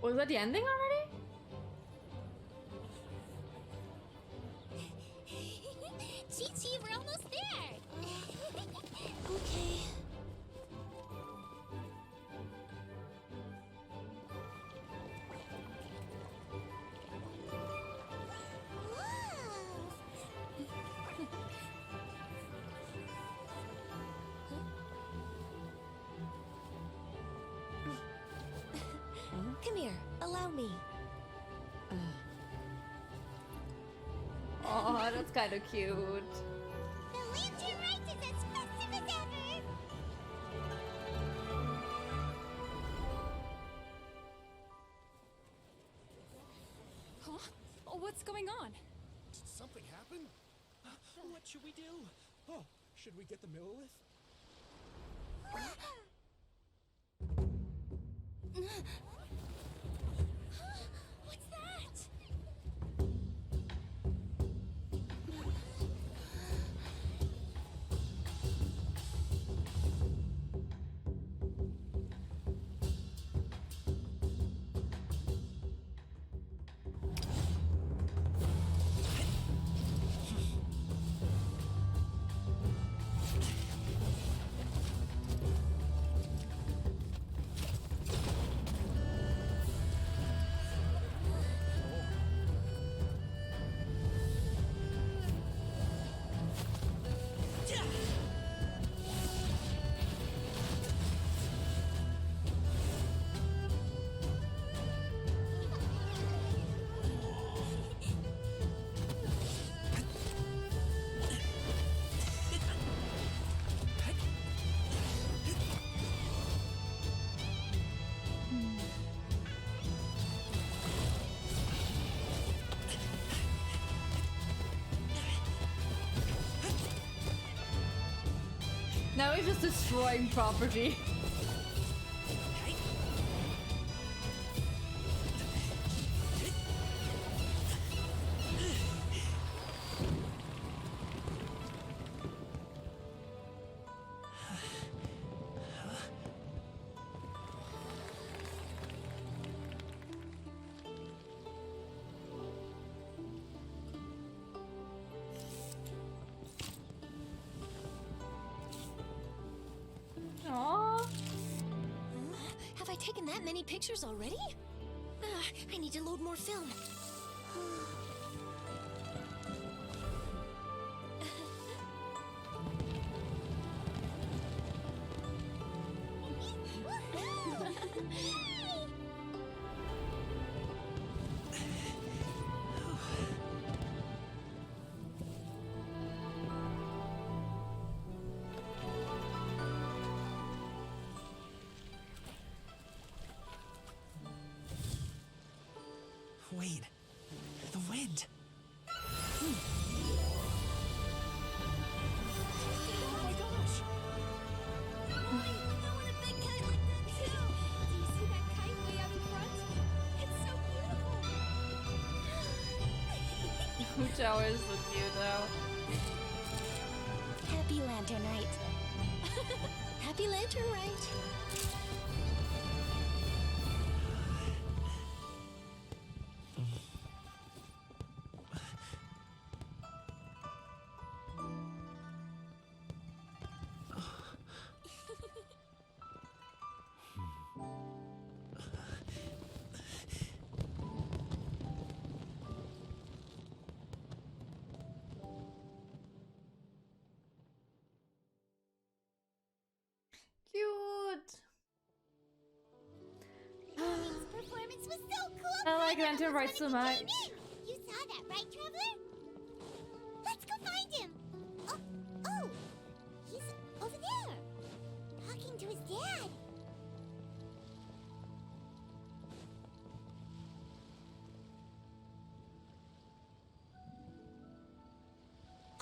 Was that the ending already? Chi-Chi, we're almost there! Okay. Come here, allow me. Oh, that's kind of cute. The Lantern Rite is as festive as ever! Huh? Oh, what's going on? Did something happen? What should we do? Oh, should we get the Millilith? What's that? Now he's just destroying property. Aww. Have I taken that many pictures already? I need to load more film. Wait, the wind. Oh my gosh! I want a big kite like that too! Do you see that kite way out in front? It's so beautiful! Which hour is with you though? Happy Lantern Rite. Happy Lantern Rite. Cute. Caelynx's performance was so cool! I like never Lantern Rite so wanted to much. join in. You saw that, right, Traveler? Let's go find him! Oh! He's over there! Talking to his dad!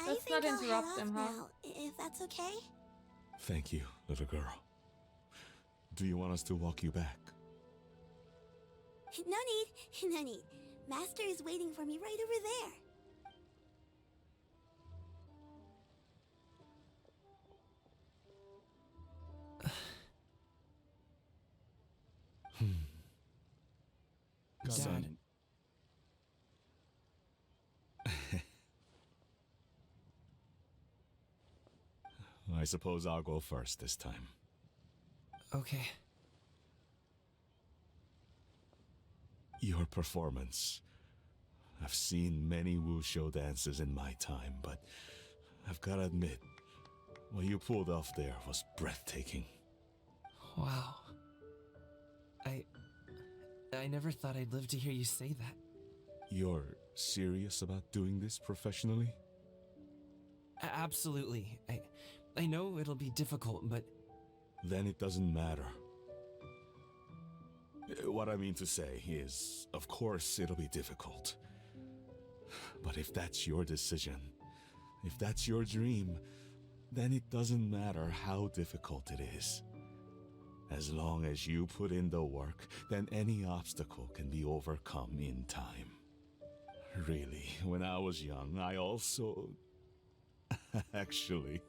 Let's not interrupt them, huh? Now, if that's okay? Thank you, little girl. Do you want us to walk you back? No need, no need. Master is waiting for me right over there. Son. I suppose I'll go first this time. Okay. Your performance. I've seen many wuxia dances in my time, but I've gotta admit, what you pulled off there was breathtaking. Wow. I never thought I'd live to hear you say that. You're serious about doing this professionally? Absolutely. I know it'll be difficult, but... Then it doesn't matter. What I mean to say is, of course it'll be difficult. But if that's your decision, if that's your dream, then it doesn't matter how difficult it is. As long as you put in the work, then any obstacle can be overcome in time. Really, when I was young, I also... Actually,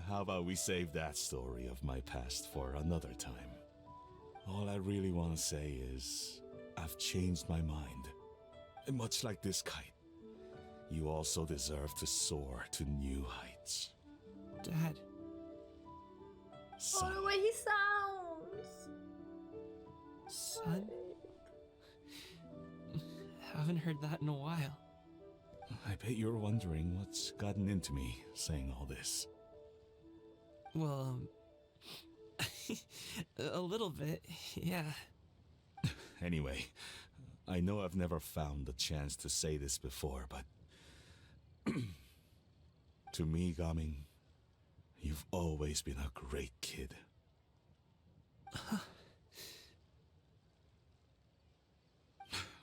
how about we save that story of my past for another time? All I really want to say is, I've changed my mind. And much like this kite, you also deserve to soar to new heights. Dad, Son. Oh, the way he sounds. son? Haven't heard that in a while. I bet you're wondering what's gotten into me saying all this. Well, a little bit, yeah. Anyway, I know I've never found the chance to say this before, but... to me, Gaming, you've always been a great kid.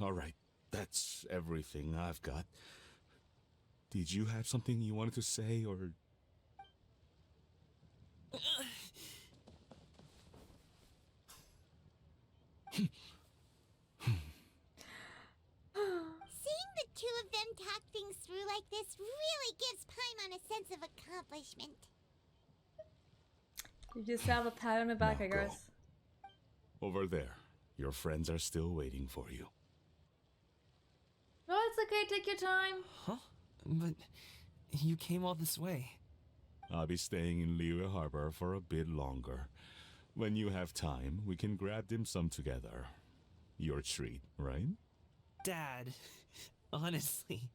Alright, that's everything I've got. Did you have something you wanted to say, or... Seeing the two of them talk things through like this really gives Paimon a sense of accomplishment. You just have a pat on the back, Now I go. guess. Over there. Your friends are still waiting for you. No, it's okay. Take your time. Huh? But you came all this way. I'll be staying in Liyue Harbor for a bit longer. When you have time, we can grab dim sum together. Your treat, right? Dad, honestly.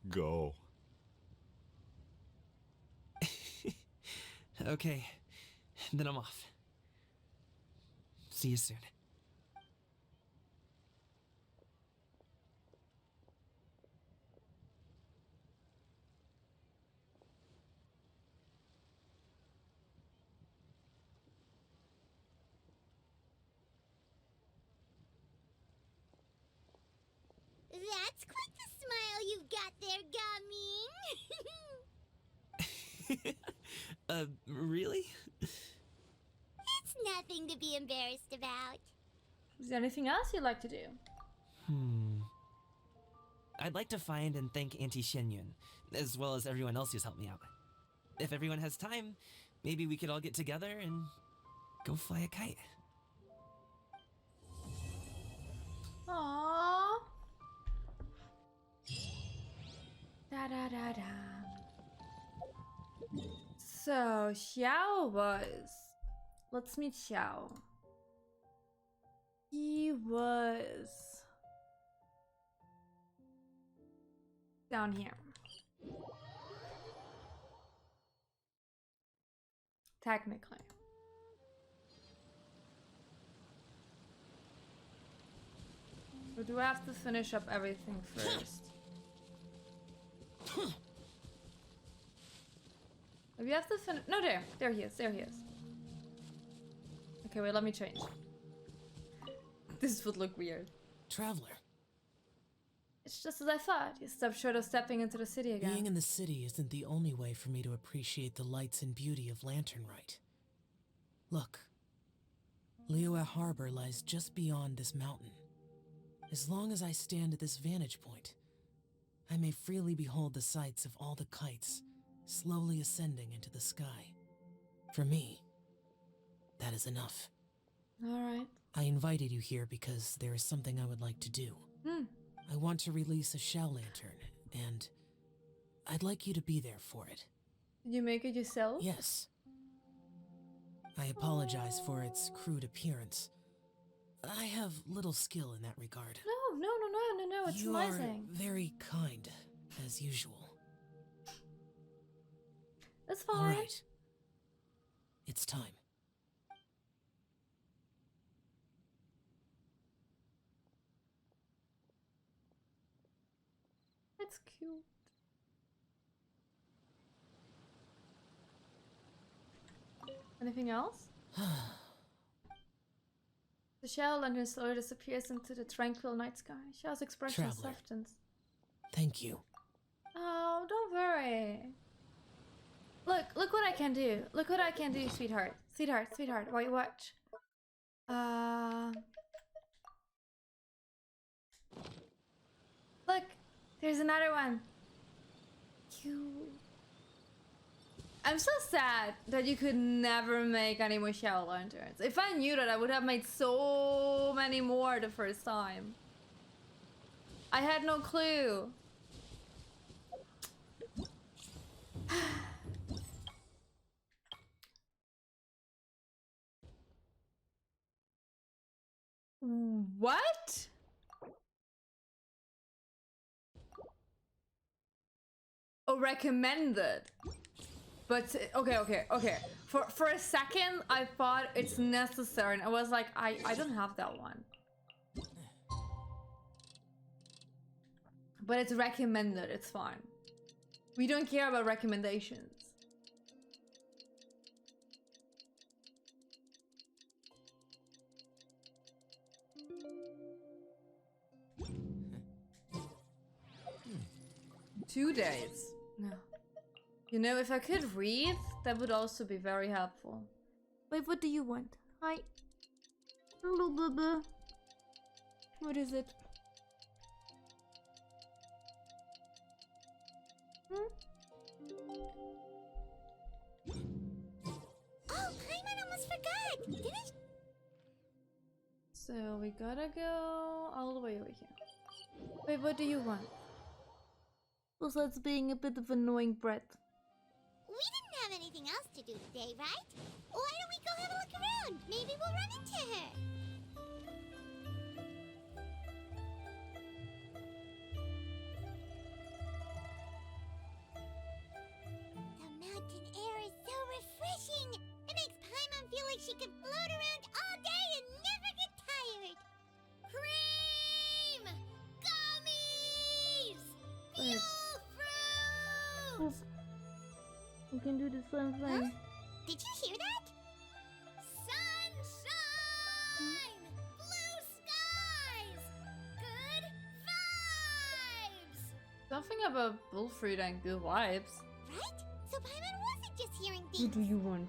Go. Okay, then I'm off. See you soon. That's quite the smile you've got there, Gaming. Really? It's nothing to be embarrassed about. Is there anything else you'd like to do? I'd like to find and thank Auntie Shenyun, as well as everyone else who's helped me out. If everyone has time, maybe we could all get together and go fly a kite. Aww. Da da da da. So Xiao was. Let's meet Xiao. He was down here. Technically. Or do I have to finish up everything first? We have to finish. No, there he is. There he is. Okay, wait. Let me change. This would look weird. Traveler, It's just as I thought. You stopped short of stepping into the city again. being in the city isn't the only way for me to appreciate the lights and beauty of Lantern Rite. Look, Liyue Harbor lies just beyond this mountain. As long as I stand at this vantage point, I may freely behold the sights of all the kites slowly ascending into the sky. For me, that is enough. Alright. I invited you here because there is something I would like to do. I want to release a shell lantern, and I'd like you to be there for it. Did you make it yourself? Yes. I apologize for its crude appearance. I have little skill in that regard. No, it's you amazing. are very kind, as usual. That's fine. All right. It's time. That's cute. Anything else? The shell lantern slowly disappears into the tranquil night sky. Shell's expression Traveler. softens. Thank you. Oh, don't worry. Look what I can do. Look what I can do, sweetheart. Sweetheart. Wait, watch. Look, there's another one. I'm so sad that you could never make any more shell lanterns. If I knew that, I would have made so many more the first time. I had no clue. What? Oh, recommended. But okay. For a second, I thought it's necessary, and I was like, I don't have that one. But it's recommended. It's fine. We don't care about recommendations. Two days. No. You know, if I could read, that would also be very helpful. Wait, what do you want? Hi. What is it? Oh, Paimon almost forgot! Didn't she? So we gotta go all the way over here. Wait, what do you want? Besides being a bit of annoying brat. We didn't have anything else to do today, right? Why don't we go have a look around? Maybe we'll run into her. The mountain air is so refreshing. It makes Paimon feel like she could float around all day and never get tired. Cream! Gummies! Wait. Fruit! We can do the same thing. Huh? Did you hear that? Sunshine! Blue skies! Good vibes! Something about bullfruit and good vibes. Right? So Paimon wasn't just hearing What things. do you want?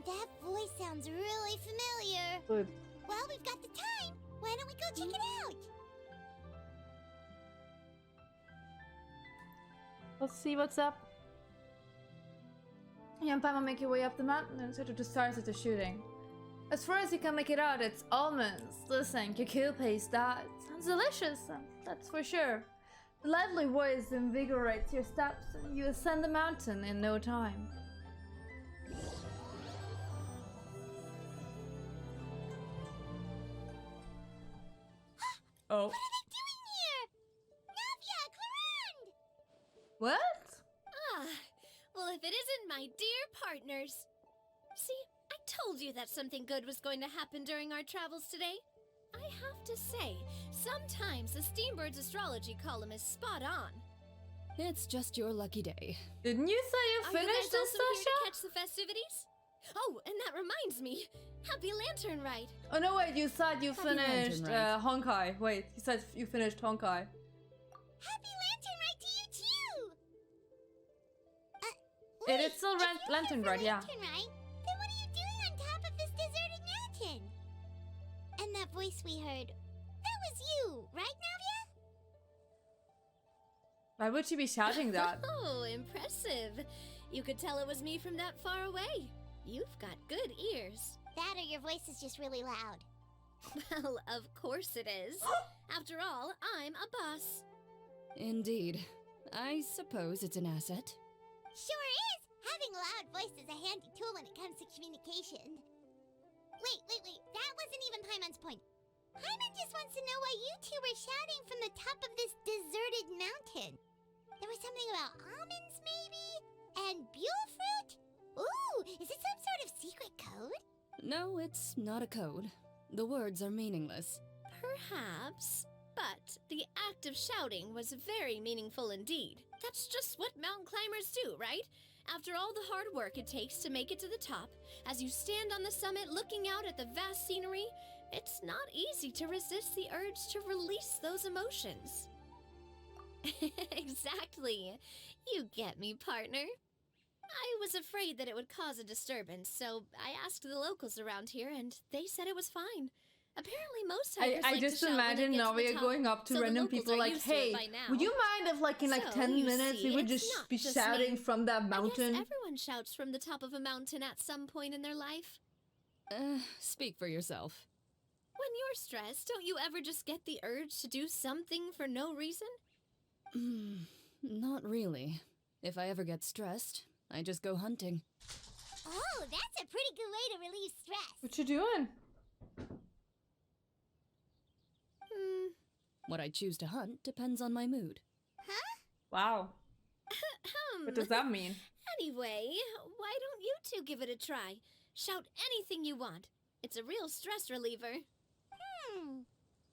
That voice sounds really familiar. Good. Well, we've got the time. Why don't we go check it out? Let's see what's up. You and Paimon make your way up the mountain and search the stars that they're shooting. As far as you can make it out, it's almonds. Listen, Kikil paste, that sounds delicious, that's for sure. The lively voice invigorates your steps and you ascend the mountain in no time. Oh. What are they doing here? Navia, Clarande! What? Ah, well, if it isn't my dear partners. See, I told you that something good was going to happen during our travels today. I have to say, sometimes the Steambird's astrology column is spot on. It's just your lucky day. Didn't you say you Are you finished guys this, also here to Sasha? catch the festivities? Oh, and that reminds me. Happy Lantern Rite. Oh no, wait, you said you Happy finished Lantern Rite. Honkai. Wait, you said you finished Honkai. Happy Lantern Rite to you too! It is still if you're Lantern here for Rite, yeah. Lantern Rite, then what are you doing on top of this deserted mountain? And that voice we heard, that was you, right, Navia? Why would she be shouting that? Oh, impressive. You could tell it was me from that far away. You've got good ears. That or your voice is just really loud. Well, of course it is. After all, I'm a boss. Indeed. I suppose it's an asset. Sure is! Having a loud voice is a handy tool when it comes to communication. Wait. That wasn't even Paimon's point. Paimon just wants to know why you two were shouting from the top of this deserted mountain. There was something about almonds, maybe? And buell fruit? Ooh, is it some sort of secret code? No, it's not a code. The words are meaningless. Perhaps. But the act of shouting was very meaningful indeed. That's just what mountain climbers do, right? After all the hard work it takes to make it to the top, as you stand on the summit looking out at the vast scenery, it's not easy to resist the urge to release those emotions. Exactly. You get me, partner. I was afraid that it would cause a disturbance, so I asked the locals around here, and they said it was fine. Apparently, most hikers I like just to shout when imagine they get now to the we're top, going up to so the random locals people are like, used to it hey, by now. would you mind if like in like So, 10 you minutes see, we would it's just not be just shouting me. from that I mountain? guess everyone shouts from the top of a mountain at some point in their life. Speak for yourself. When you're stressed, don't you ever just get the urge to do something for no reason? Not really. If I ever get stressed, I just go hunting. Oh, that's a pretty good way to relieve stress. What you doing? What I choose to hunt depends on my mood. Wow. What does that mean? Anyway, why don't you two give it a try? Shout anything you want. It's a real stress reliever.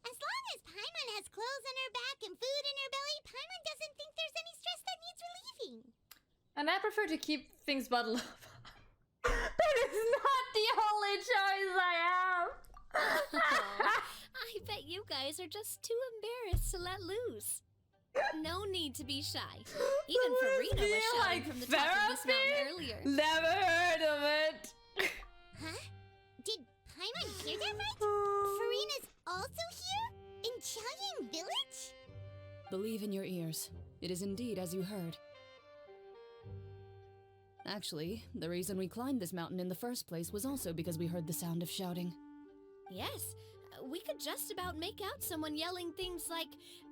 As long as Paimon has clothes on her back and food in her belly, Paimon doesn't think there's any stress that needs relieving. And I prefer to keep things bottled up. That is not the only choice I have. I bet you guys are just too embarrassed to let loose. No need to be shy. Even Farina was shouting from the top of this mountain earlier. Never heard of it. Huh? Did Paimon hear that right? Farina's also here? In Qiaoying Village? Believe in your ears. It is indeed as you heard. Actually, the reason we climbed this mountain in the first place was also because we heard the sound of shouting. Yes, we could just about make out someone yelling things like,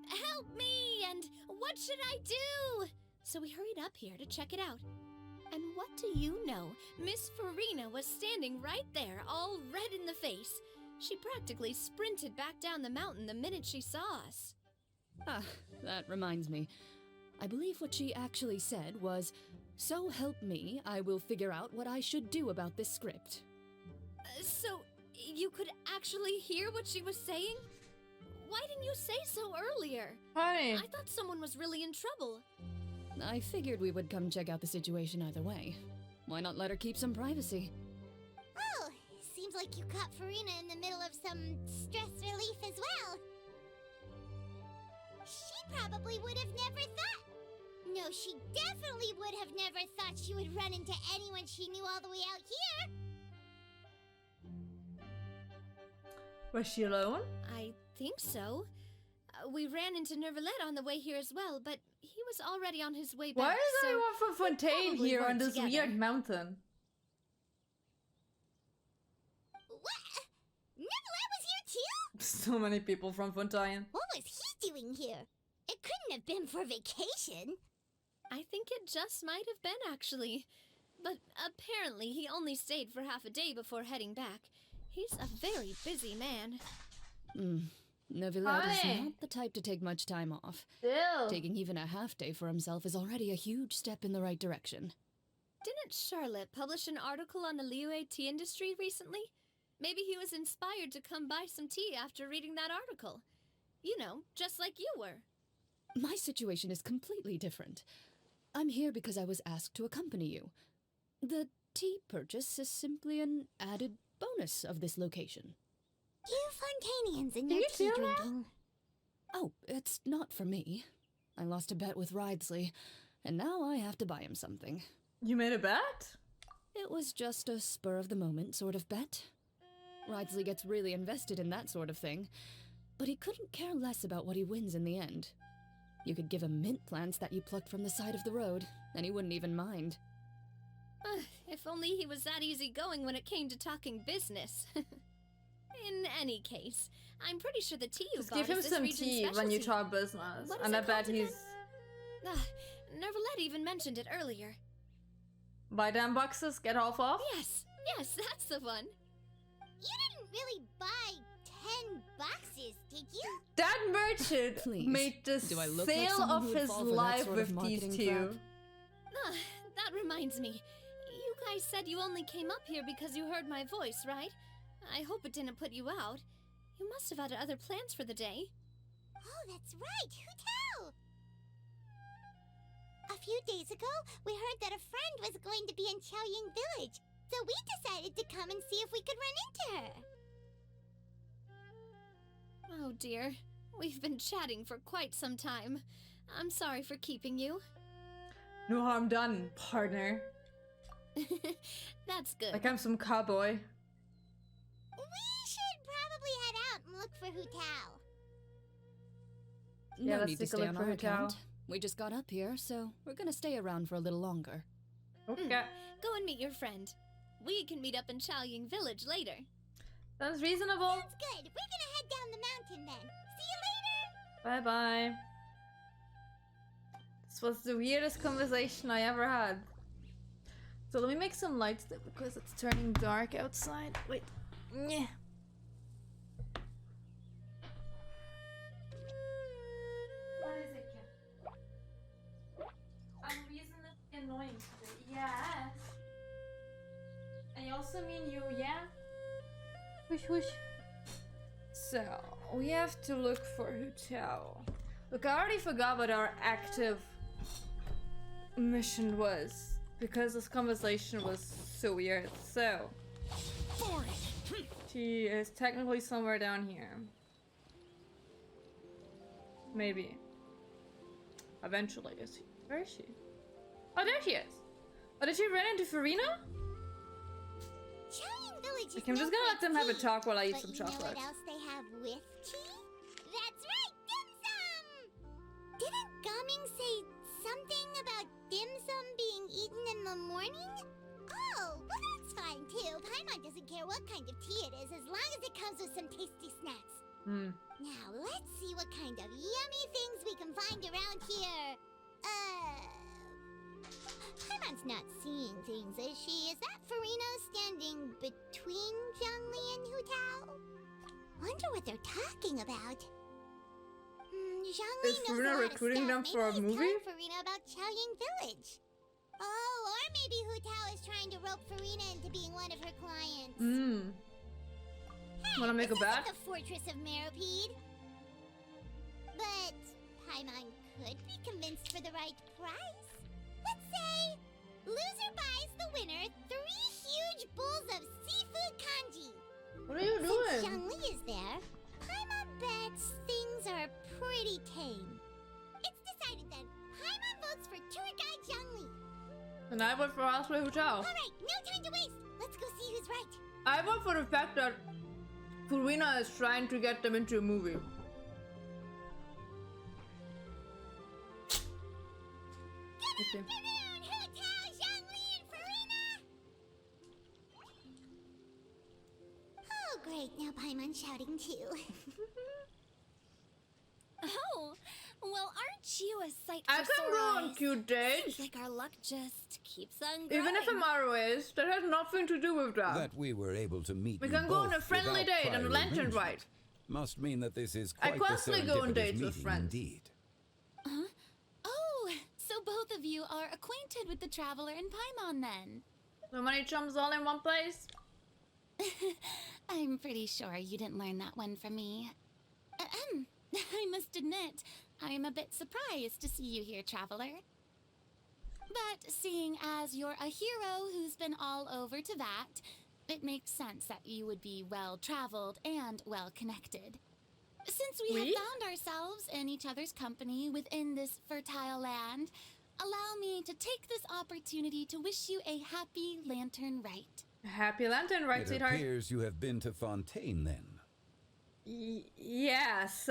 "Help me!" and "What should I do?" So we hurried up here to check it out. And what do you know? Miss Farina was standing right there, all red in the face. She practically sprinted back down the mountain the minute she saw us. Ah, that reminds me. I believe what she actually said was, "So help me, I will figure out what I should do about this script." So, you could actually hear what she was saying? Why didn't you say so earlier? Honey. I thought someone was really in trouble. I figured we would come check out the situation either way. Why not let her keep some privacy? Oh, seems like you caught Farina in the middle of some stress relief as well. She probably would have never thought. No, she definitely would have never thought she would run into anyone she knew all the way out here. Was she alone? I think so. We ran into Nervalet on the way here as well, but he was already on his way back. Why is so everyone from Fontaine probably here on weren't this together. weird mountain? What? Neverland was here too? So many people from Fontaine. What was he doing here? It couldn't have been for vacation. I think it just might have been, actually. But apparently he only stayed for half a day before heading back. He's a very busy man. Neuvillette is Hi. not the type to take much time off. Still. Taking even a half day for himself is already a huge step in the right direction. Didn't Charlotte publish an article on the Liyue tea industry recently? Maybe he was inspired to come buy some tea after reading that article. You know, just like you were. My situation is completely different. I'm here because I was asked to accompany you. The tea purchase is simply an added bonus of this location. You Fontainians and Can your you tea feel that? drinking. Oh, it's not for me. I lost a bet with Ridesley, and now I have to buy him something. You made a bet? It was just a spur-of-the-moment sort of bet. Ridesley gets really invested in that sort of thing, but he couldn't care less about what he wins in the end. You could give him mint plants that you plucked from the side of the road, and he wouldn't even mind. If only he was that easygoing when it came to talking business. In any case, I'm pretty sure the tea you Just bought give him is this some region's tea specialty. when you talk business. What is And I it bet called he's... again? Nervalette even mentioned it earlier. Buy damn boxes, get half off? Yes, that's the one. You didn't really buy 10 boxes, did you? That merchant Please, made the do I look like sale someone of who would his fall for that life sort of with these marketing two. trap? That reminds me. You guys said you only came up here because you heard my voice, right? I hope it didn't put you out. You must have had other plans for the day. Oh, that's right. Who tell? A few days ago, we heard that a friend was going to be in Caelynx village, so we decided to come and see if we could run into her. Oh dear. We've been chatting for quite some time. I'm sorry for keeping you. No harm done, partner. That's good. Like I'm some cowboy. We should probably head out and look for Hu Tao. Yeah, No let's need to take a stay look on for our Hu Tao. account. We just got up here, so we're gonna stay around for a little longer. Okay. Go and meet your friend. We can meet up in Caelynx village later. Sounds reasonable. Sounds good. We're gonna head down the mountain then. See you later. Bye-bye. This was the weirdest conversation I ever had. So let me make some lights there because it's turning dark outside. Wait. Yeah. What is it, Kat? I'm reasonably annoying today. Yes. And you also mean you, yeah? Whoosh whoosh. So, we have to look for Hu Tao. Look, I already forgot what our active mission was because this conversation was so weird. So, she is technically somewhere down here. Maybe. Eventually. Where is she? Oh, there she is. Oh, did she run into Farina? Caelynx village is Okay, I'm just gonna let them have a talk while I eat some You know chocolate. what else they have with tea? That's right, dim sum! Didn't Gaming say something about dim sum being eaten in the morning? Oh, well that's fine too. Paimon doesn't care what kind of tea it is as long as it comes with some tasty snacks. Now let's see what kind of yummy things we can find around here. Paimon's not seeing things, is she? Is that Farina standing between Zhongli and Hu Tao? Wonder what they're talking about. Zhongli Is knows Farina a lot of recruiting stuff. them for a Maybe he's movie? telling Farina about Caelynx village. Oh, or maybe Hu Tao is trying to rope Farina into being one of her clients. Hey, Wanna make a this isn't bet? the Fortress of Meropide. But Paimon could be convinced for the right price. Let's say loser buys the winner 3 huge bowls of seafood kanji. What are you Since doing? Zhongli is there, Paimon bets things are pretty tame. It's decided then. Paimon votes for tour guide Zhongli. And I vote for Osprey Hu Tao. Alright, no time to waste. Let's go see who's right. I vote for the fact that Farina is trying to get them into a movie. Okay. Afternoon, Hu Tao, Zhongli, and Farina! Oh, great. Now Paimon's shouting too. Oh, well, aren't you a sight for I can sore go on eyes? cute dates. Seems like our luck just keeps on growing. Even if I'm ROAs, that has nothing to do with that. That we were able to meet We you can go on a both friendly without date on a prior lantern arrangement ride. Must mean that this is I quite the constantly go on serendipitous dates with meeting friends. indeed. Oh, so both of you are acquainted with the Traveler and Paimon then? So many chums all in one place? I'm pretty sure you didn't learn that one from me. I must admit, I'm a bit surprised to see you here, Traveler. But seeing as you're a hero who's been all over Teyvat, it makes sense that you would be well-traveled and well-connected. Since we have found ourselves in each other's company within this fertile land, allow me to take this opportunity to wish you a happy Lantern Rite. Happy lantern ride, It sweetheart. appears you have been to Fontaine then. Yes.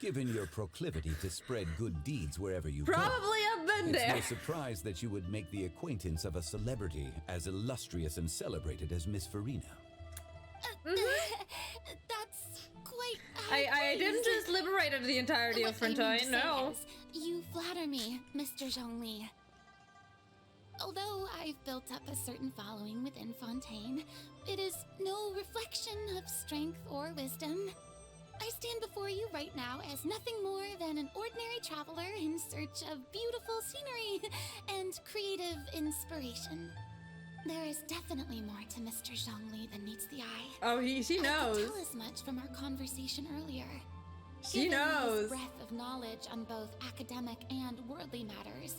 Given your proclivity to spread good deeds wherever you Probably have been go, it's there. no surprise that you would make the acquaintance of a celebrity as illustrious and celebrated as Miss Farina. That's quite. I didn't just liberate the entirety of Fontaine, no. You flatter me, Mr. Zhongli. Although I've built up a certain following within Fontaine, it is no reflection of strength or wisdom. I stand before you right now as nothing more than an ordinary traveler in search of beautiful scenery and creative inspiration. There is definitely more to Mr. Zhongli than meets the eye. Oh, she I knows. could tell as much from our conversation earlier. She Given knows. his breadth of knowledge on both academic and worldly matters,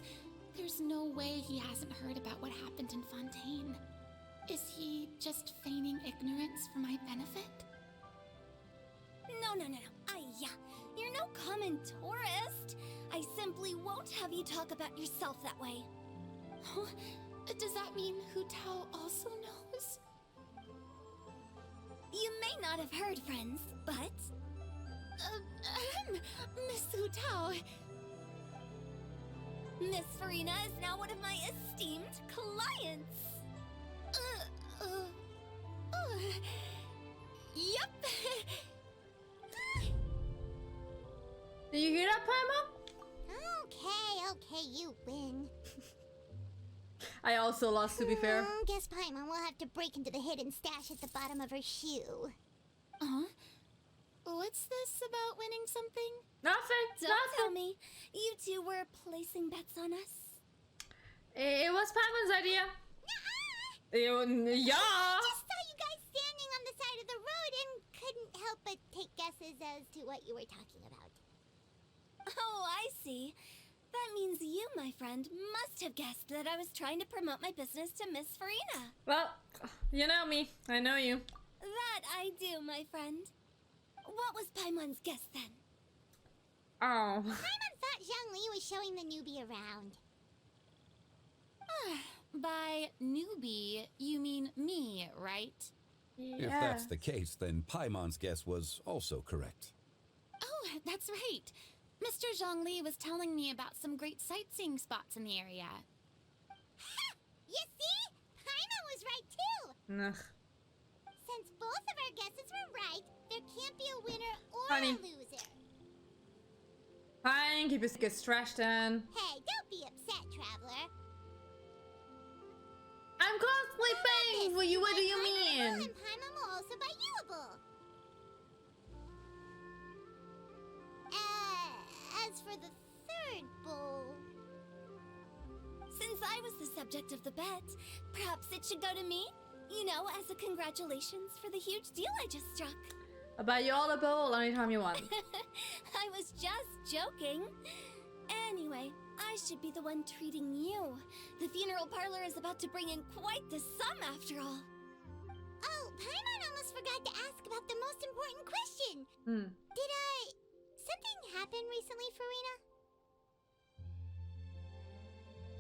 there's no way he hasn't heard about what happened in Fontaine. Is he just feigning ignorance for my benefit? No. You're no common tourist. I simply won't have you talk about yourself that way. Huh? Does that mean Hu Tao also knows? You may not have heard, friends, but... Miss Hu Tao. Miss Farina is now one of my esteemed clients. Yep. Did you hear that, Paimon? Okay, you win. I also lost, to be fair. Guess Paimon will have to break into the hidden stash at the bottom of her shoe. What's this about winning something? Nothing. Don't tell me. You two were placing bets on us. It was Paimon's idea. Yeah. Just saw you guys standing on the side of the road and couldn't help but take guesses as to what you were talking about. Oh, I see. That means you, my friend, must have guessed that I was trying to promote my business to Miss Farina. Well, you know me. I know you. That I do, my friend. What was Paimon's guess then? Oh. Paimon thought Zhongli was showing the newbie around. By newbie, you mean me, right? If that's the case, then Paimon's guess was also correct. Oh, that's right. Mr. Zhongli was telling me about some great sightseeing spots in the area. Ha! You see? Paimon was right too! Ugh. Since both of our guesses were right, there can't be a winner or Honey. a loser. Fine, keep your secrets trash then. Hey, don't be upset, traveler. I'm constantly paying for you. What do you mean? And Paimon will also buy youable. As for the third bowl... Since I was the subject of the bet, perhaps it should go to me? You know, as a congratulations for the huge deal I just struck. I'll buy you all a bowl anytime you want. I was just joking. Anyway, I should be the one treating you. The funeral parlor is about to bring in quite the sum after all. Oh, Paimon almost forgot to ask about the most important question. Did something happen recently, Farina?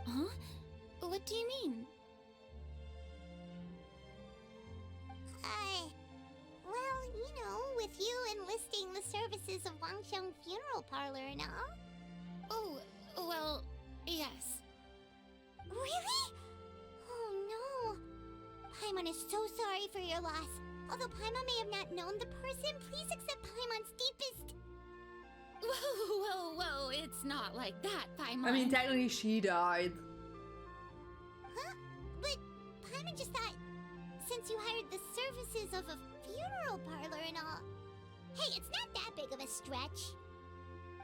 Huh? What do you mean? Well, you know, with you enlisting the services of Wangsheng Funeral Parlor and all. Oh, well, yes. Really? Oh no. Paimon is so sorry for your loss. Although Paimon may have not known the person, please accept Paimon's deepest... Whoa, it's not like that, Paimon. I mean, technically she died. Huh? But Paimon just thought, since you hired the services of a funeral parlor and all... Hey, it's not that big of a stretch.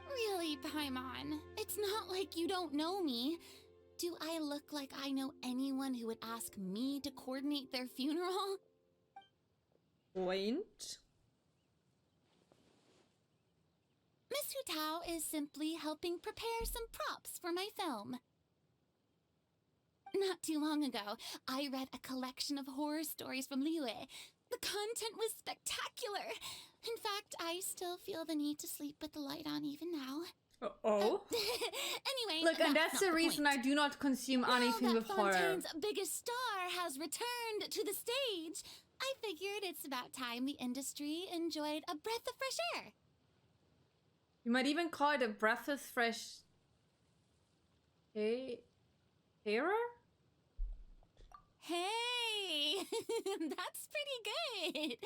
Really, Paimon? It's not like you don't know me. Do I look like I know anyone who would ask me to coordinate their funeral? Point. Miss Hu Tao is simply helping prepare some props for my film. Not too long ago, I read a collection of horror stories from Liyue. The content was spectacular. In fact, I still feel the need to sleep with the light on even now. Oh? Anyway, Look, and that's not the reason point. I do not consume anything Now with that horror. Fontaine's biggest star has returned to the stage, I figured it's about time the industry enjoyed a breath of fresh air. You might even call it a breath of fresh air? Hey, that's pretty good.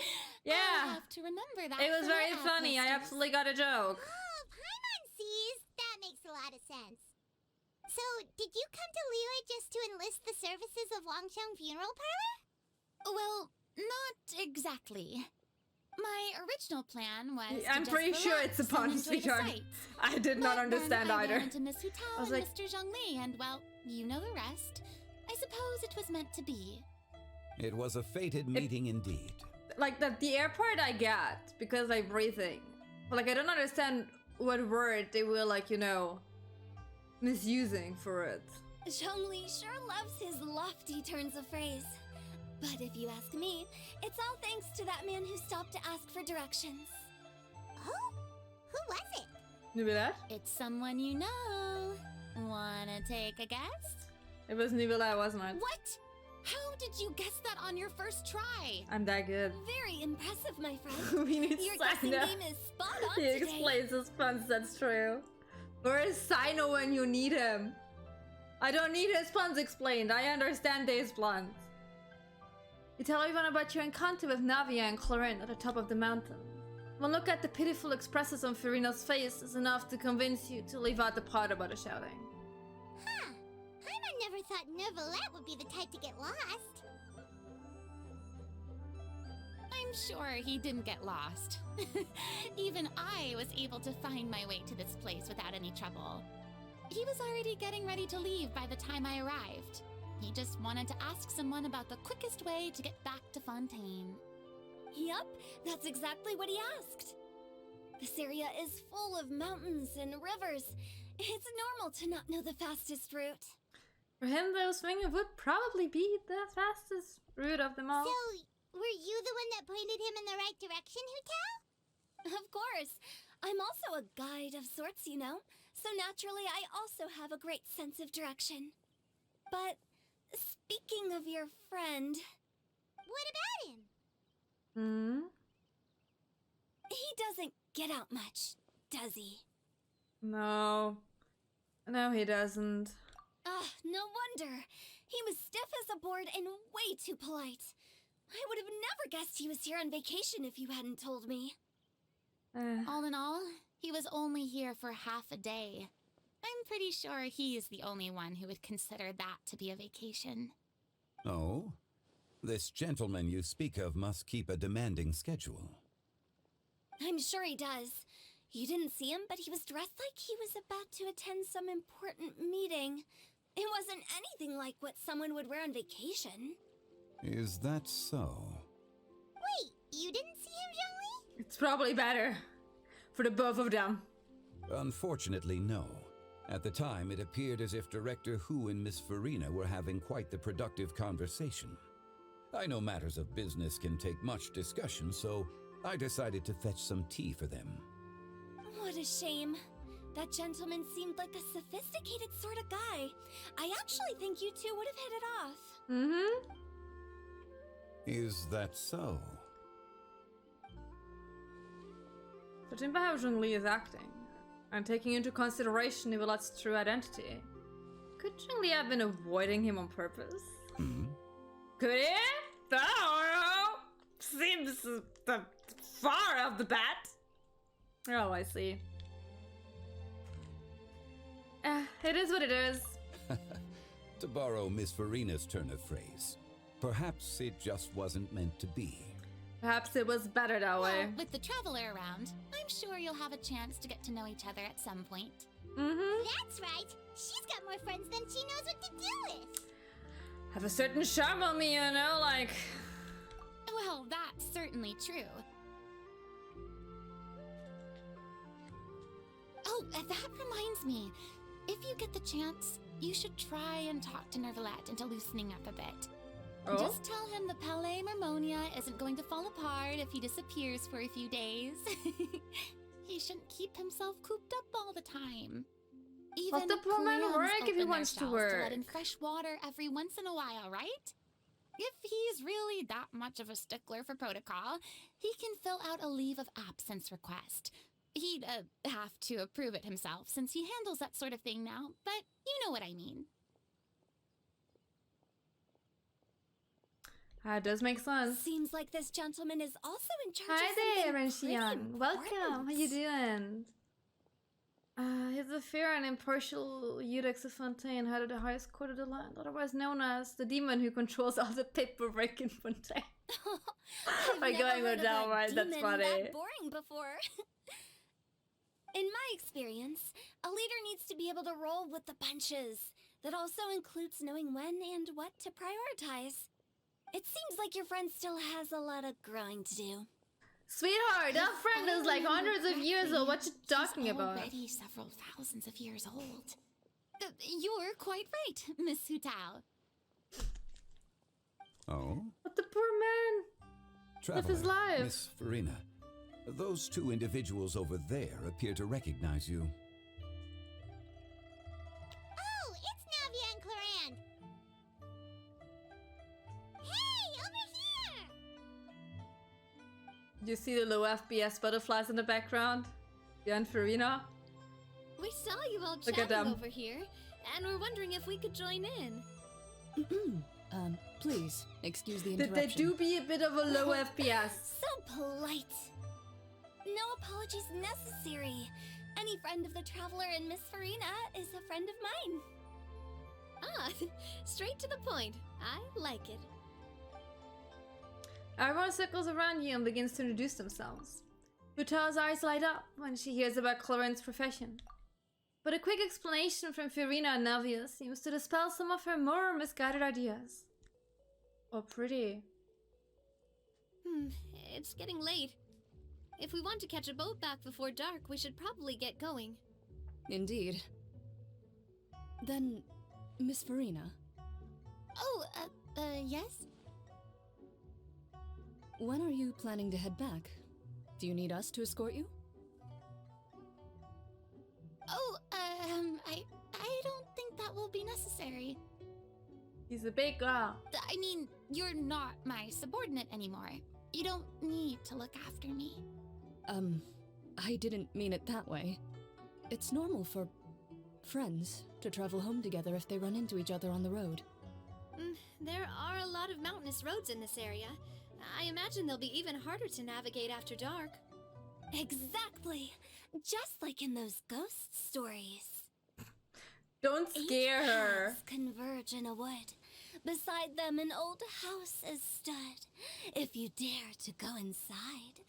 Yeah. I'll have to remember that. It was for my very ad funny. I posters. absolutely got a joke. Oh, Paimon sees. That makes a lot of sense. So, did you come to Liyue just to enlist the services of Longsheng Funeral Parlor? Well, not exactly. My original plan was I'm to pretty just sure it's relax upon and enjoy the sweetheart. sights. I did not But understand then I either. ran into Miss Hutel I was and like- Mr. Zhongli, and well, you know the rest. I suppose it was meant to be. It was a fated meeting indeed. Like the airport I get because I'm breathing. But like I don't understand what word they were like, you know, misusing for it. Zhongli sure loves his lofty turns of phrase. But if you ask me, it's all thanks to that man who stopped to ask for directions. Oh? Who was it? Nubilat? It's someone you know. Wanna take a guess? It was Nubilat, wasn't it? What? How did you guess that on your first try? I'm that good. Very impressive, my friend. We need Your guessing Sino. game is spot on He today. explains his puns, that's true. Where is Sino when you need him? I don't need his puns explained. I understand his puns. You tell everyone about your encounter with Navia and Clorin at the top of the mountain. One look at the pitiful expressions on Farina's face is enough to convince you to leave out the part about the shouting. Huh. Paimon never thought Neuvillette would be the type to get lost. I'm sure he didn't get lost. Even I was able to find my way to this place without any trouble. He was already getting ready to leave by the time I arrived. He just wanted to ask someone about the quickest way to get back to Fontaine. Yup, that's exactly what he asked. This area is full of mountains and rivers. It's normal to not know the fastest route. For him, those swinging would probably be the fastest route of them all. So, were you the one that pointed him in the right direction, Hutel? Of course. I'm also a guide of sorts, you know. So naturally, I also have a great sense of direction. But speaking of your friend, What about him? Hmm? he doesn't get out much, does he? No. No, he doesn't. No wonder. He was stiff as a board and way too polite. I would have never guessed he was here on vacation if you hadn't told me. All in all, he was only here for half a day. I'm pretty sure he is the only one who would consider that to be a vacation. Oh? This gentleman you speak of must keep a demanding schedule. I'm sure he does. You didn't see him, but he was dressed like he was about to attend some important meeting. It wasn't anything like what someone would wear on vacation. Is that so? Wait, you didn't see him, Zhongli? It's probably better for the both of them. Unfortunately, no. At the time, it appeared as if Director Hu and Miss Farina were having quite the productive conversation. I know matters of business can take much discussion, so I decided to fetch some tea for them. What a shame. That gentleman seemed like a sophisticated sort of guy. I actually think you two would have hit it off. Mm-hmm. Is that so? Judging by how Zhongli is acting, and taking into consideration Nivelette's true identity, could Zhongli have been avoiding him on purpose? Hmm? Could he? I don't know. Seems far off the bat. Oh, I see. It is what it is. To borrow Miss Farina's turn of phrase, perhaps it just wasn't meant to be. Perhaps it was better that way. Well, with the traveler around, I'm sure you'll have a chance to get to know each other at some point. Mm-hmm. That's right. She's got more friends than she knows what to do with. Have a certain charm on me, you know, like... Well, that's certainly true. Oh, that reminds me. If you get the chance, you should try and talk to Neuvillette into loosening up a bit. Oh? Just tell him the Palais Mermonia isn't going to fall apart if he disappears for a few days. he shouldn't keep himself cooped up all the time. Let the poor man clams work if he open their wants to shells work. let in fresh water every once in a while, right? If he's really that much of a stickler for protocol, he can fill out a leave of absence request. He'd have to approve it himself since he handles that sort of thing now, but you know what I mean. It does make sense. Seems like this gentleman is also in charge Hi of there, something Renshian. pretty Welcome. How you important. doing? He's a fair and impartial Eudex of Fontaine, head of the highest court of the land, otherwise known as the demon who controls all the paperwork in Fontaine. I've Going never with heard of that a one, that's demon funny. that boring before. In my experience, a leader needs to be able to roll with the punches. That also includes knowing when and what to prioritize. It seems like your friend still has a lot of growing to do. Sweetheart, that friend is like hundreds of years old. What you talking He's about? already several thousands of years old. You're quite right, Miss Hutao. Oh? What the poor man? Traveler, his life. Miss Farina, those two individuals over there appear to recognize you. Oh, it's Navia and Clorand. Hey, over here! You see the low FPS butterflies in the background? You and Farina? We saw you all Look at chatting them. over here, and we're wondering if we could join in. Please, excuse the They interruption. do be a bit of a low FPS. So polite. No apologies necessary. Any friend of the Traveler and Miss Farina is a friend of mine. Ah, straight to the point. I like it. Everyone circles around you and begins to introduce themselves. Uta's eyes light up when she hears about Clorand's profession. But a quick explanation from Farina and Navia seems to dispel some of her more misguided ideas. Oh, pretty. It's getting late. If we want to catch a boat back before dark, we should probably get going. Indeed. Then, Miss Farina, Oh, yes? when are you planning to head back? Do you need us to escort you? Oh, I don't think that will be necessary. She's a big girl. I mean, you're not my subordinate anymore. You don't need to look after me. I didn't mean it that way. It's normal for friends to travel home together if they run into each other on the road. There are a lot of mountainous roads in this area. I imagine they'll be even harder to navigate after dark. Exactly. Just like in those ghost stories. Don't scare her. Paths converge in a wood. Beside them an old house is stood. If you dare to go inside,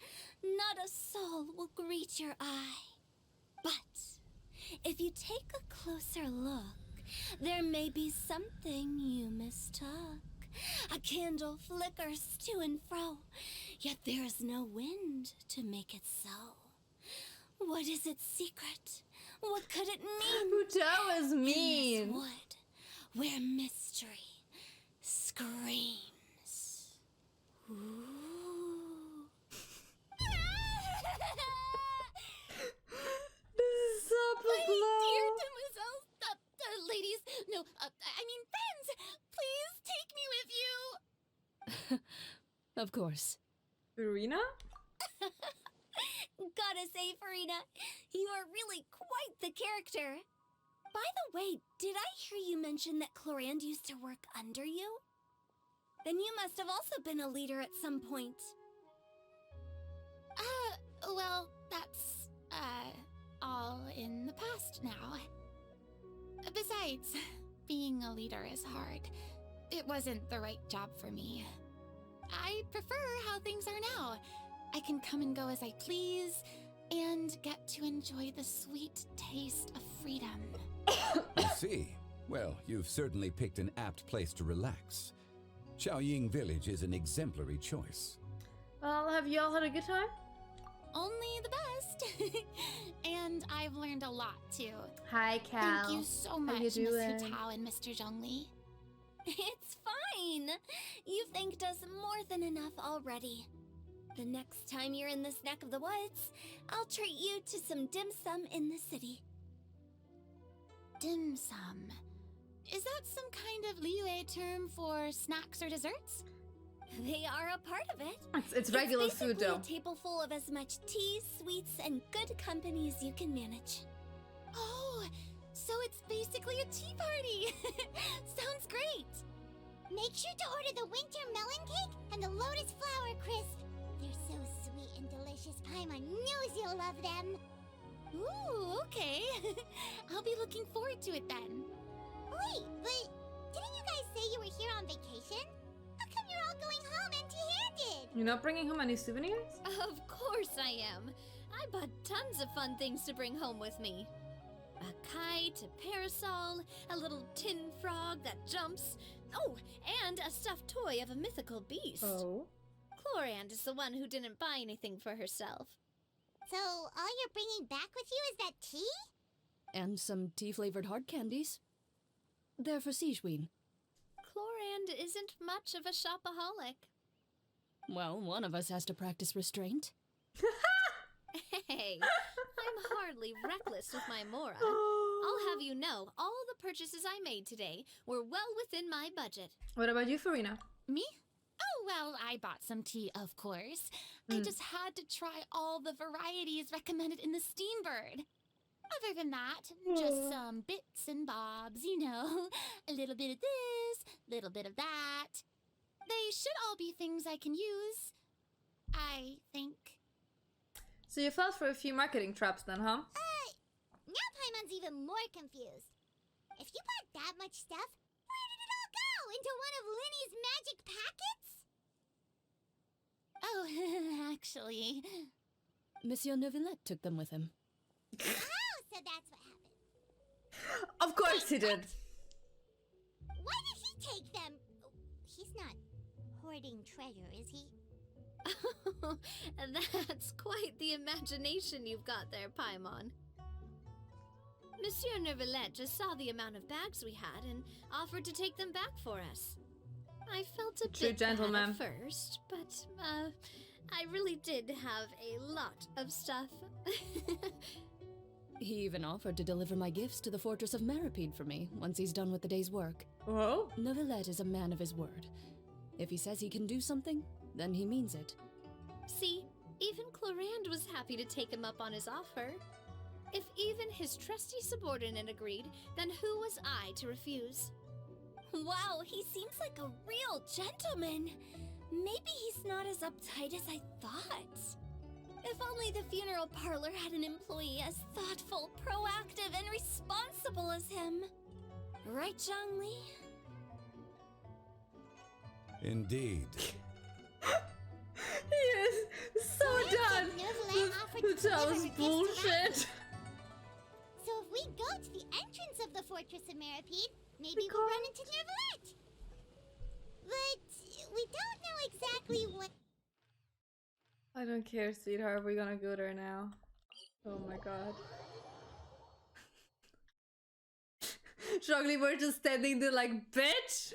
not a soul will greet your eye. But if you take a closer look, there may be something you mistook. A candle flickers to and fro, yet there is no wind to make it so. What is its secret? What could it mean? Uta is In mean. this wood, where mystery screams. Ooh. This is so My dear low. demoiselles, ladies, no, I mean friends, please take me with you. Of course. Farina? Gotta say, Farina, you are really quite the character. By the way, did I hear you mention that Clorand used to work under you? Then you must have also been a leader at some point. Well, that's, all in the past now. Besides, being a leader is hard. It wasn't the right job for me. I prefer how things are now. I can come and go as I please, and get to enjoy the sweet taste of freedom. I see. Well, you've certainly picked an apt place to relax. Xiaoying Village is an exemplary choice. Well, have you all had a good time? Only the best. And I've learned a lot, too. Hi, Cal. Thank you so How much, you Miss doing? Hutao and Mr. Zhongli. It's fine. You've thanked us more than enough already. The next time you're in this neck of the woods, I'll treat you to some dim sum in the city. Dim sum. Is that some kind of Liyue term for snacks or desserts? They are a part of it. It's regular food, though. It's basically a table full of as much tea, sweets, and good company as you can manage. Oh, so it's basically a tea party. Sounds great. Make sure to order the winter melon cake and the lotus flower crisp. They're so sweet and delicious. Paimon knows you'll love them. Ooh, okay. I'll be looking forward to it then. Wait, but didn't you guys say you were here on vacation? How come you're all going home empty-handed? You're not bringing home any souvenirs? Of course I am. I bought tons of fun things to bring home with me. A kite, a parasol, a little tin frog that jumps. Oh, and a stuffed toy of a mythical beast. Oh. Chlorand is the one who didn't buy anything for herself. So all you're bringing back with you is that tea? And some tea-flavored hard candies. They're for Sigewinne. Chlorand isn't much of a shopaholic. Well, one of us has to practice restraint. Hey, I'm hardly reckless with my Mora. I'll have you know, all the purchases I made today were well within my budget. What about you, Farina? Me? Oh, well, I bought some tea, of course. I just had to try all the varieties recommended in the Steambird. Other than that, just some bits and bobs, you know. A little bit of this, little bit of that. They should all be things I can use, I think. So you fell for a few marketing traps then, huh? Now Paimon's even more confused. If you bought that much stuff, where did it all go? Into one of Linny's magic packets? Oh, actually. Monsieur Neuvillette took them with him. Oh, so that's what happened. Of course he did. Why did he take them? He's not hoarding treasure, is he? That's quite the imagination you've got there, Paimon. Monsieur Neuvillette just saw the amount of bags we had and offered to take them back for us. I felt a True bit bad gentleman. at first, but I really did have a lot of stuff. He even offered to deliver my gifts to the Fortress of Meripede for me once he's done with the day's work. Oh? Neuvillette is a man of his word. If he says he can do something, then he means it. See, even Chlorand was happy to take him up on his offer. If even his trusty subordinate agreed, then who was I to refuse? Wow, he seems like a real gentleman. Maybe he's not as uptight as I thought. If only the funeral parlor had an employee as thoughtful, proactive, and responsible as him. Right, Zhongli? Indeed. He is so done. Neuvillette offered to That deliver was her gifts to bullshit. So if we go to the entrance of the Fortress of Meripede, maybe we'll run into Neuvillette. But we don't know exactly what... I don't care, sweetheart. We're gonna go there now. Oh my god. Zhongli, we're just standing there like, bitch!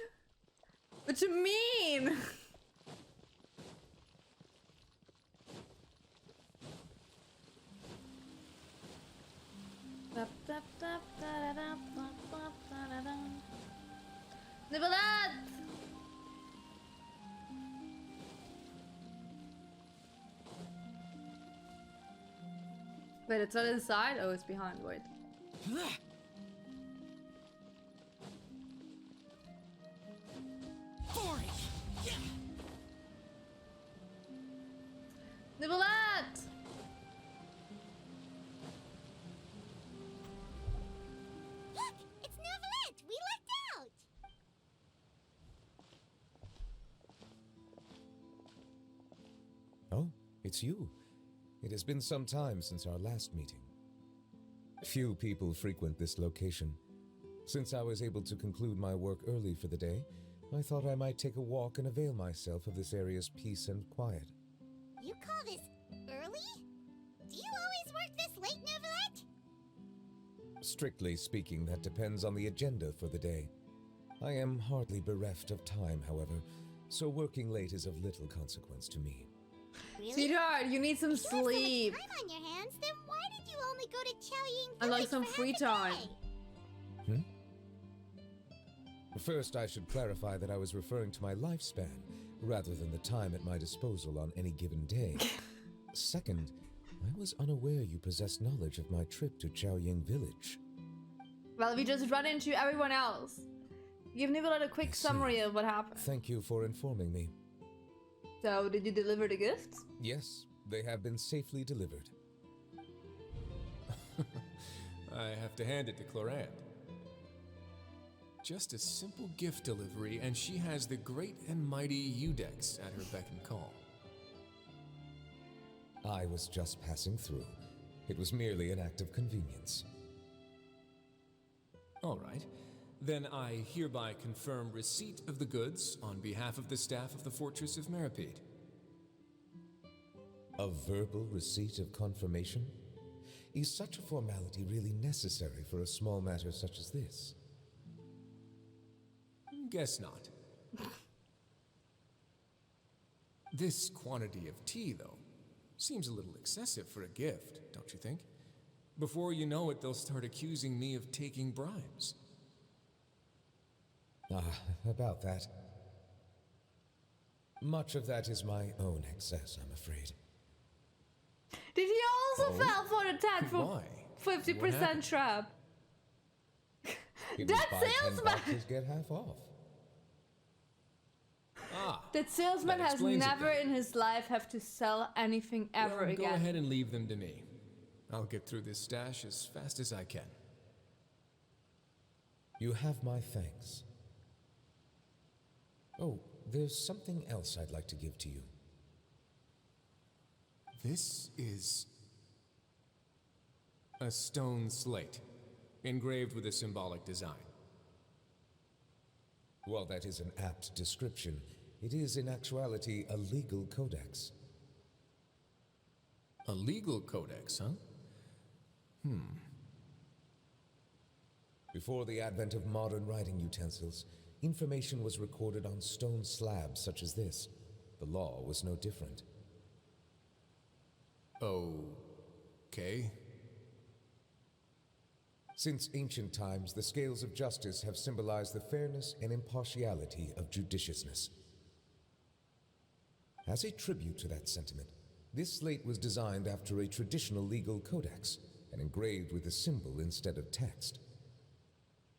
What you mean? Neuvillette! Wait, it's not inside? Oh, it's behind. Wait. Neuvillette! Look! It's Neuvillette! We lucked out! Oh, it's you. It has been some time since our last meeting. Few people frequent this location. Since I was able to conclude my work early for the day, I thought I might take a walk and avail myself of this area's peace and quiet. You call this early? Do you always work this late, Neuvillette? Strictly speaking, that depends on the agenda for the day. I am hardly bereft of time, however, so working late is of little consequence to me. Really? Sweetheart, you need some If you have sleep. so much time on your hands, then why did you only go to Caelynx I like Village some for free half a time. day? First, I should clarify that I was referring to my lifespan, rather than the time at my disposal on any given day. Second, I was unaware you possessed knowledge of my trip to Caelynx Village. Well, we just run into everyone else. Give Nibble a quick I see. summary of what happened. Thank you for informing me. So, did you deliver the gifts? Yes, they have been safely delivered. I have to hand it to Clorant. Just a simple gift delivery, and she has the great and mighty Udex at her beck and call. I was just passing through. It was merely an act of convenience. All right. Then I hereby confirm receipt of the goods on behalf of the staff of the Fortress of Meripede. A verbal receipt of confirmation? Is such a formality really necessary for a small matter such as this? Guess not. This quantity of tea, though, seems a little excessive for a gift, don't you think? Before you know it, they'll start accusing me of taking bribes. About that. Much of that is my own excess, I'm afraid. Did he also fall for the 10 for Why? 50% trap? It That was buy 10 salesman! boxes, get half off. That salesman That has explains it never then. in his life have to sell anything ever Well, again. Go ahead and leave them to me. I'll get through this stash as fast as I can. You have my thanks. Oh, there's something else I'd like to give to you. This is a stone slate, engraved with a symbolic design. While that is an apt description, it is in actuality a legal codex. A legal codex, huh? Before the advent of modern writing utensils, information was recorded on stone slabs such as this. The law was no different. Okay. Since ancient times, the scales of justice have symbolized the fairness and impartiality of judiciousness. As a tribute to that sentiment, this slate was designed after a traditional legal codex and engraved with a symbol instead of text.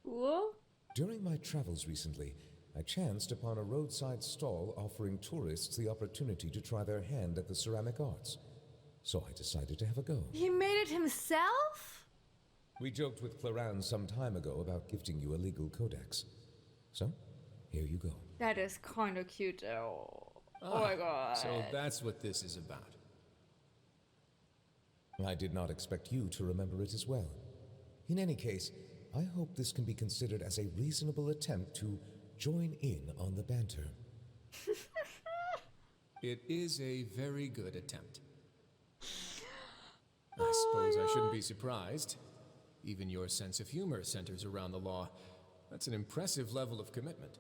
Cool. During my travels recently, I chanced upon a roadside stall offering tourists the opportunity to try their hand at the ceramic arts. So I decided to have a go. He made it himself? We joked with Claran some time ago about gifting you a legal codex. So, here you go. That is kind of cute though. Oh my god. So that's what this is about. I did not expect you to remember it as well. In any case, I hope this can be considered as a reasonable attempt to join in on the banter. It is a very good attempt. I suppose I shouldn't be surprised. Even your sense of humor centers around the law. That's an impressive level of commitment.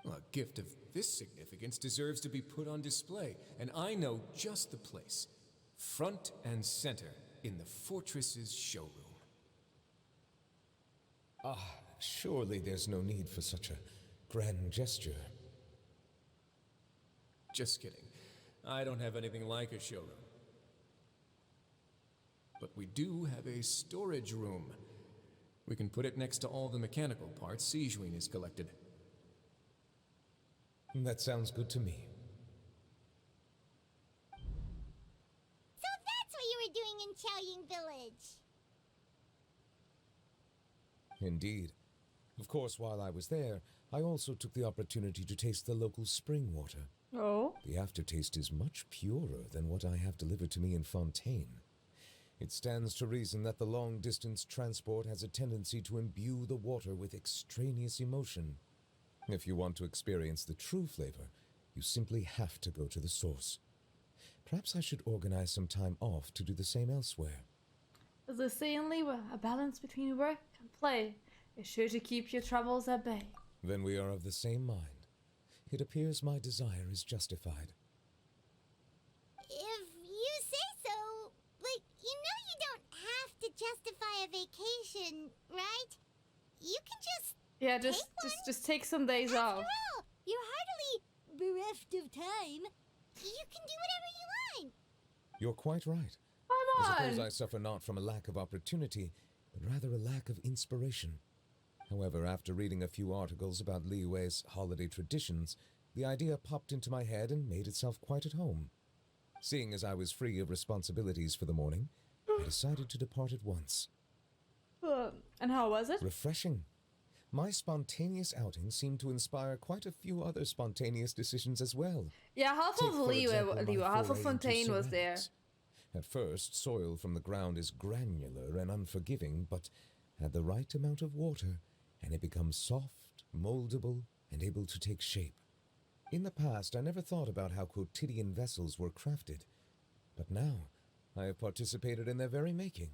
Well, a gift of this significance deserves to be put on display, and I know just the place. Front and center in the fortress's showroom. Surely there's no need for such a grand gesture. Just kidding. I don't have anything like a showroom. But we do have a storage room. We can put it next to all the mechanical parts Sijuin has collected. That sounds good to me. So that's what you were doing in Caelynx Village. Indeed. Of course, while I was there, I also took the opportunity to taste the local spring water. Oh. The aftertaste is much purer than what I have delivered to me in Fontaine. It stands to reason that the long-distance transport has a tendency to imbue the water with extraneous emotion. If you want to experience the true flavor, you simply have to go to the source. Perhaps I should organize some time off to do the same elsewhere. As they say in Liyue, a balance between work and play is sure to keep your troubles at bay. Then we are of the same mind. It appears my desire is justified. can just Yeah, take just take some days After off. all, you're hardly bereft of time. You can do whatever you want. You're quite right. Come I suppose on. I suffer not from a lack of opportunity, but rather a lack of inspiration. However, after reading a few articles about Liyue's holiday traditions, the idea popped into my head and made itself quite at home. Seeing as I was free of responsibilities for the morning, I decided to depart at once. And how was it? Refreshing. My spontaneous outing seemed to inspire quite a few other spontaneous decisions as well. Yeah, half Take, of for example, my Liyue, half of foray into Fontaine was there. ceramics. At first, soil from the ground is granular and unforgiving, but add the right amount of water, and it becomes soft, moldable, and able to take shape. In the past, I never thought about how quotidian vessels were crafted, but now I have participated in their very making.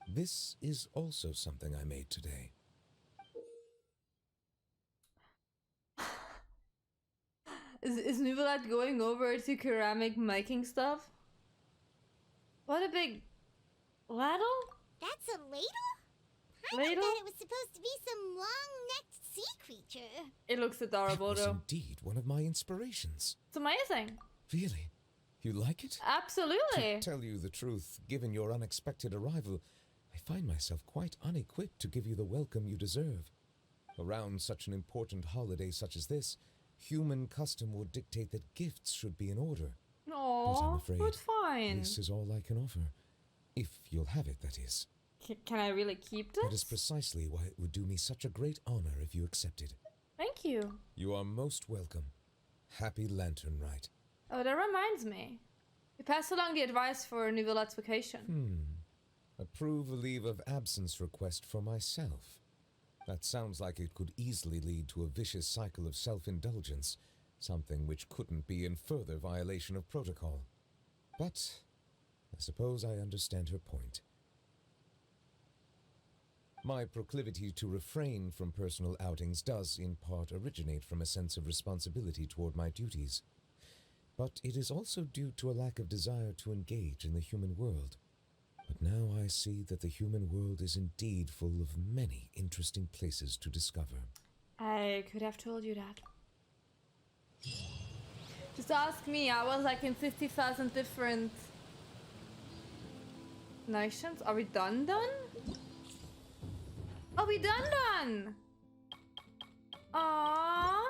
This is also something I made today. Is Nuvolat going over to ceramic making stuff? What a big ladle? That's a ladle? I Ladle? thought it was supposed to be some long-necked sea creature. It looks That adorable was though. indeed one of my inspirations. It's amazing. Really? You like it? Absolutely. To tell you the truth, given your unexpected arrival, I find myself quite unequipped to give you the welcome you deserve. Around such an important holiday such as this, human custom would dictate that gifts should be in order. But I'm Aww, afraid but fine. this is all I can offer. If you'll have it, that is. Can I really keep this? That is precisely why it would do me such a great honor if you accepted. Thank you. You are most welcome. Happy Lantern Rite. Oh, that reminds me. We passed along the advice for Nuvolat's vacation. Approve a leave of absence request for myself. That sounds like it could easily lead to a vicious cycle of self-indulgence, something which couldn't be in further violation of protocol. But I suppose I understand her point. My proclivity to refrain from personal outings does in part originate from a sense of responsibility toward my duties. But it is also due to a lack of desire to engage in the human world. But now I see that the human world is indeed full of many interesting places to discover. I could have told you that. Just ask me, I was like in 50,000 different nations. Are we done? Are we done? Aww.